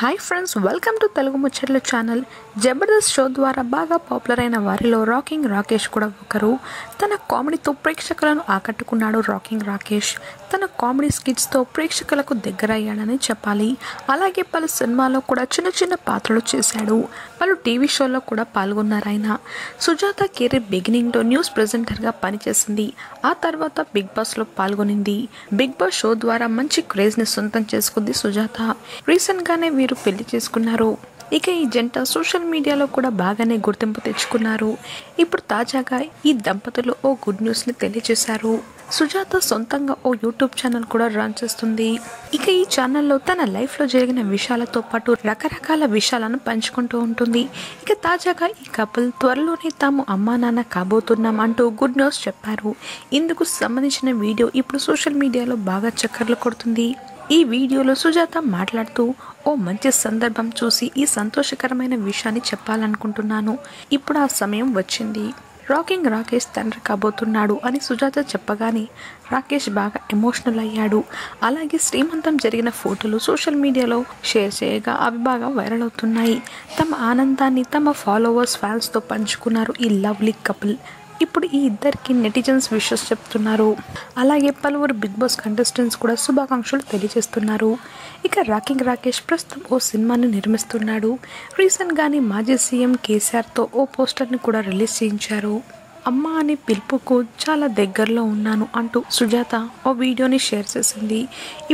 Hi friends, welcome to Telugu ముచ్చట్ల channel. Jabardasth show ద్వారా బాగా పాపులర్ అయిన వారిలో రాకింగ్ రాకేష్ కూడా ఒకరు. తన కామెడీతో ప్రేక్షకులను ఆకట్టుకున్నాడు రాకింగ్ రాకేష్. తన కామెడీ స్కిట్స్తో ప్రేక్షకులకు దగ్గర అయ్యాడని చెప్పాలి. అలాగే పలు సినిమాల్లో కూడా చిన్న చిన్న పాత్రలు చేశాడు. పలు టీవీ షోల్లో కూడా పాల్గొన్నారు ఆయన. సుజాత కెరీర్ బిగినింగ్లో న్యూస్ ప్రెజెంటర్గా పనిచేసింది. ఆ తర్వాత బిగ్ బాస్లో పాల్గొనింది. బిగ్ బాస్ షో ద్వారా మంచి క్రేజ్ని సొంతం చేసుకుంది సుజాత. రీసెంట్గానే వీరు పెళ్లి చేసుకున్నారు. ఇక ఈ జంట సోషల్ మీడియాలో కూడా బాగానే గుర్తింపు తెచ్చుకున్నారు. ఇప్పుడు తాజాగా ఈ దంపతులు ఓ గుడ్ న్యూస్ని తెలియజేశారు. సుజాత సొంతంగా ఓ యూట్యూబ్ ఛానల్ కూడా రన్ చేస్తుంది. ఇక ఈ ఛానల్లో తన లైఫ్లో జరిగిన విషయాలతో పాటు రకరకాల విషయాలను పంచుకుంటూ ఉంటుంది. ఇక తాజాగా ఈ కపుల్ త్వరలోనే తాము అమ్మా నాన్న కాబోతున్నాం అంటూ గుడ్ న్యూస్ చెప్పారు. ఇందుకు సంబంధించిన వీడియో ఇప్పుడు సోషల్ మీడియాలో బాగా చక్కర్లు కొడుతుంది. ఈ వీడియోలో సుజాత మాట్లాడుతూ, ఓ మంచి సందర్భం చూసి ఈ సంతోషకరమైన విషయాన్ని చెప్పాలనుకుంటున్నాను. ఇప్పుడు ఆ సమయం వచ్చింది. రాకింగ్ రాకేష్ తండ్రి కాబోతున్నాడు అని సుజాత చెప్పగానే రాకేష్ బాగా ఎమోషనల్ అయ్యాడు. అలాగే శ్రీమంతం జరిగిన ఫోటోలు సోషల్ మీడియాలో షేర్ చేయగా అవి బాగా వైరల్ అవుతున్నాయి. తమ ఆనందాన్ని తమ ఫాలోవర్స్ ఫ్యాన్స్తో పంచుకున్నారు ఈ లవ్లీ కపుల్. ఇప్పుడు ఈ ఇద్దరికి నెటిజన్స్ విషెస్ చెప్తున్నారు. అలాగే పలువురు బిగ్ బాస్ కంటెస్టెంట్స్ కూడా శుభాకాంక్షలు తెలియజేస్తున్నారు. ఇక రాకింగ్ రాకేష్ ప్రస్తుతం ఓ సినిమాని నిర్మిస్తున్నాడు. రీసెంట్గానే మాజీ సీఎం కేసీఆర్తో ఓ పోస్టర్ని కూడా రిలీజ్ చేయించారు. అమ్మ అనే పిలుపుకు చాలా దగ్గరలో ఉన్నాను అంటూ సుజాత ఓ వీడియోని షేర్ చేసింది.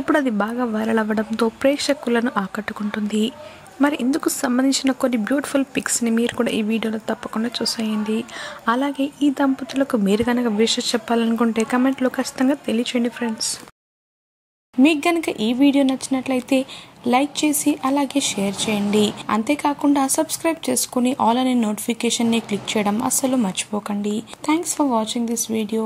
ఇప్పుడు అది బాగా వైరల్ అవ్వడంతో ప్రేక్షకులను ఆకట్టుకుంటుంది. మరి ఇందుకు సంబంధించిన కొన్ని బ్యూటిఫుల్ పిక్స్ని మీరు కూడా ఈ వీడియోలో తప్పకుండా చూసేయండి. అలాగే ఈ దంపతులకు మీరు కనుక విషెస్ చెప్పాలనుకుంటే కమెంట్లో ఖచ్చితంగా తెలియచేయండి ఫ్రెండ్స్. మీకు కనుక ఈ వీడియో నచ్చినట్లయితే లైక్ చేసి అలాగే షేర్ చేయండి. అంతేకాకుండా సబ్స్క్రైబ్ చేసుకుని ఆల్ అనే నోటిఫికేషన్ని క్లిక్ చేయడం అస్సలు మర్చిపోకండి. Thanks for watching this video.